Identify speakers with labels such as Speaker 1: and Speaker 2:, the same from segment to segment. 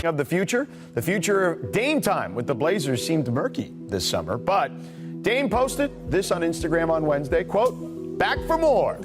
Speaker 1: Of the future of Dame time with the Blazers seemed murky this summer, but Dame posted this on Instagram on Wednesday, quote, "Back for more.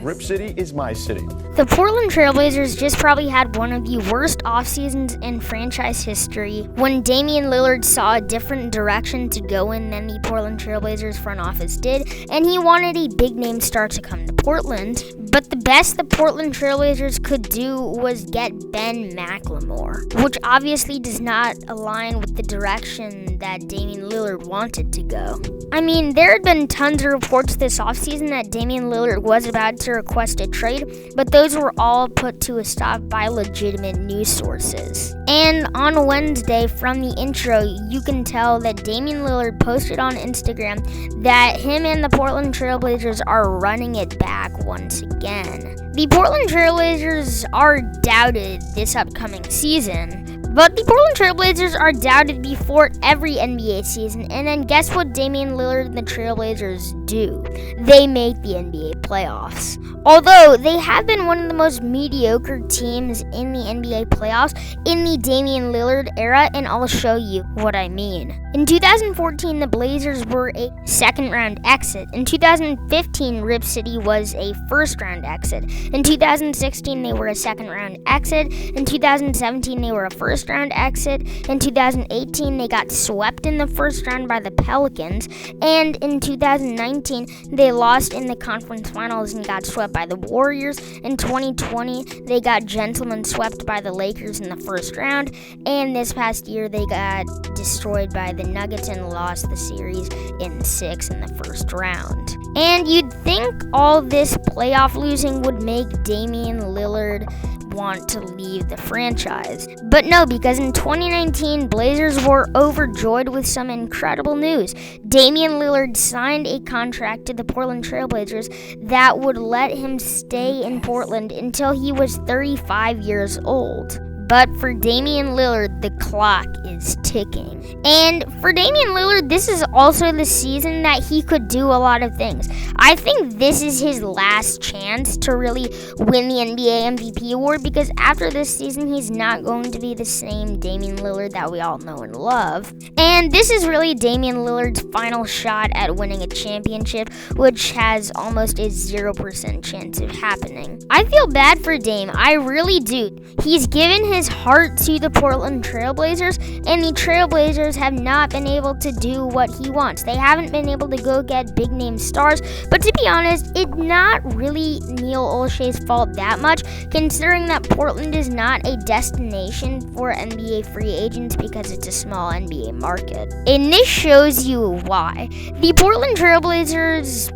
Speaker 1: #Rip City is my city."
Speaker 2: The Portland Trailblazers just probably had one of the worst off seasons in franchise history when Damian Lillard saw a different direction to go in than the Portland Trailblazers front office did, and he wanted a big name star to come to Portland. But the best the Portland Trailblazers could do was get Ben McLemore, which obviously does not align with the direction that Damian Lillard wanted to go. I mean, there had been tons of reports this offseason that Damian Lillard was about to request a trade, but those were all put to a stop by legitimate news sources. And on Wednesday, from the intro, you can tell that Damian Lillard posted on Instagram that him and the Portland Trailblazers are running it back once again. The Portland Trailblazers are doubted this upcoming season, but the Portland Trailblazers are doubted before every NBA season, and then guess what Damian Lillard and the Trailblazers do? They make the NBA playoffs. Although they have been one of the most mediocre teams in the NBA playoffs in the Damian Lillard era, and I'll show you what I mean. In 2014, the Blazers were a second-round exit. In 2015, Rip City was a first-round exit. In 2016, they were a second-round exit. In 2017, they were a first-round exit. In 2018, they got swept in the first round by the Pelicans. And in 2019, they lost in the conference finals and got swept by the Warriors. In 2020, they got gentlemen swept by the Lakers in the first round. And this past year, they got destroyed by the Nuggets and lost the series in 6 in the first round. And you'd think all this playoff losing would make Damian Lillard want to leave the franchise. But no, because in 2019, Blazers were overjoyed with some incredible news. Damian Lillard signed a contract to the Portland Trailblazers that would let him stay in Portland until he was 35 years old. But for Damian Lillard, the clock is ticking. And for Damian Lillard, this is also the season that he could do a lot of things. I think this is his last chance to really win the NBA MVP award, because after this season, he's not going to be the same Damian Lillard that we all know and love. And this is really Damian Lillard's final shot at winning a championship, which has almost a 0% chance of happening. I feel bad for Dame. I really do. He's given his heart to the Portland Trailblazers, and the Trailblazers have not been able to do what he wants. They haven't been able to go get big name stars, but to be honest, it's not really Neil Olshey's fault that much, considering that Portland is not a destination for NBA free agents because it's a small NBA market. And this shows you why. The Portland Trailblazers'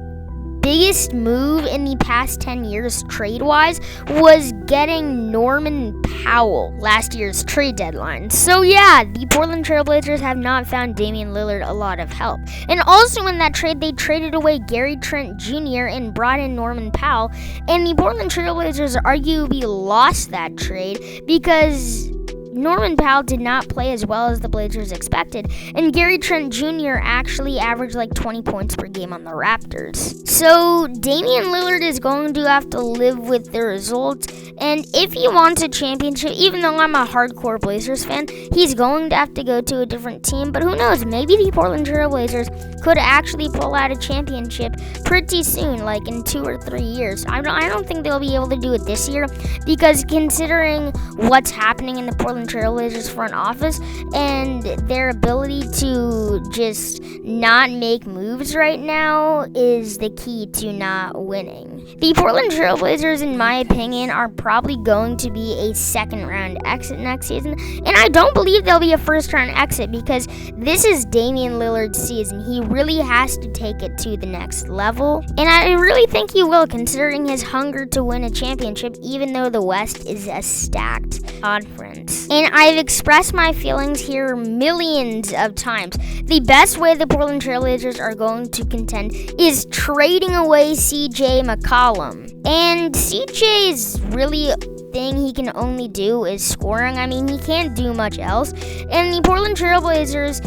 Speaker 2: biggest move in the past 10 years trade-wise was getting Norman Powell last year's trade deadline. So yeah, the Portland Trailblazers have not found Damian Lillard a lot of help. And also in that trade, they traded away Gary Trent Jr. and brought in Norman Powell. And the Portland Trailblazers arguably lost that trade because Norman Powell did not play as well as the Blazers expected, and Gary Trent Jr. actually averaged like 20 points per game on the Raptors. So Damian Lillard is going to have to live with the results, and if he wants a championship, even though I'm a hardcore Blazers fan, he's going to have to go to a different team. But who knows, maybe the Portland Trailblazers could actually pull out a championship pretty soon, like in 2 or 3 years. I don't think they'll be able to do it this year, because considering what's happening in the Portland Trailblazers front office and their ability to just not make moves right now is the key to not winning. The Portland Trailblazers, in my opinion, are probably going to be a second-round exit next season, and I don't believe they'll be a first-round exit because this is Damian Lillard's season. He really has to take it to the next level, and I really think he will, considering his hunger to win a championship, even though the West is a stacked conference. And I've expressed my feelings here millions of times. The best way the Portland Trailblazers are going to contend is trading away CJ McCollum. And CJ's really thing he can only do is scoring. I mean, he can't do much else. And the Portland Trailblazers,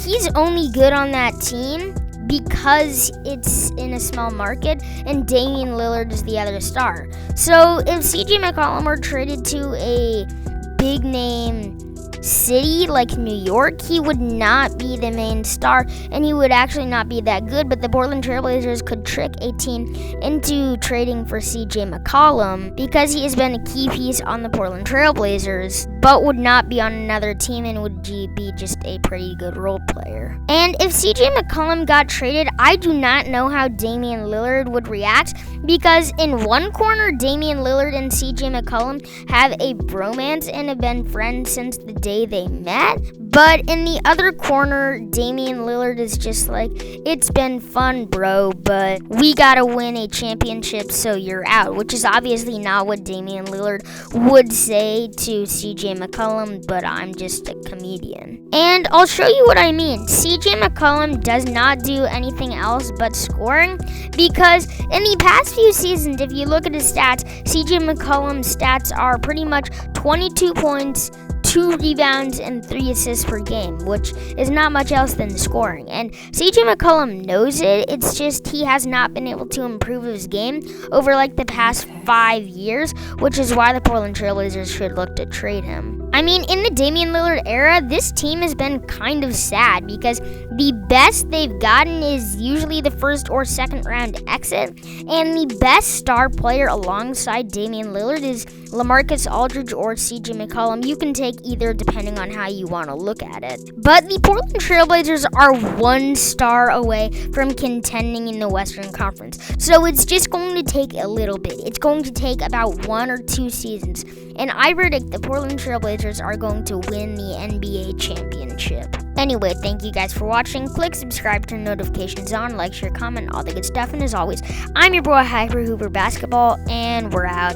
Speaker 2: he's only good on that team because it's in a small market and Damian Lillard is the other star. So if CJ McCollum were traded to a big name city like New York, he would not be the main star and he would actually not be that good. But the Portland Trailblazers could trick a team into trading for CJ McCollum because he has been a key piece on the Portland Trailblazers, but would not be on another team and would be just a pretty good role player. And if CJ McCollum got traded, I do not know how Damian Lillard would react, because in one corner, Damian Lillard and CJ McCollum have a bromance and have been friends since the day they met. But in the other corner, Damian Lillard is just like, it's been fun, bro, but we gotta win a championship, so you're out, which is obviously not what Damian Lillard would say to CJ McCollum, but I'm just a comedian. And I'll show you what I mean. CJ McCollum does not do anything else but scoring, because in the past few seasons, if you look at his stats, CJ McCollum's stats are pretty much 22 points, 2 rebounds, and 3 assists per game, which is not much else than scoring. And CJ McCollum knows it. It's just he has not been able to improve his game over like the past 5 years, which is why the Portland Trailblazers should look to trade him. I mean, in the Damian Lillard era, this team has been kind of sad because the best they've gotten is usually the first or second round exit, and the best star player alongside Damian Lillard is LaMarcus Aldridge or CJ McCollum. You can take either depending on how you want to look at it. But the Portland Trailblazers are 1 star away from contending in the Western Conference, so it's just going to take a little bit. It's going to take about 1 or 2 seasons, and I predict the Portland Trailblazers are going to win the NBA championship. Anyway, thank you guys for watching. Click subscribe, turn notifications on, like, share, comment, all the good stuff. And as always, I'm your boy Hyper Hooper Basketball, and we're out.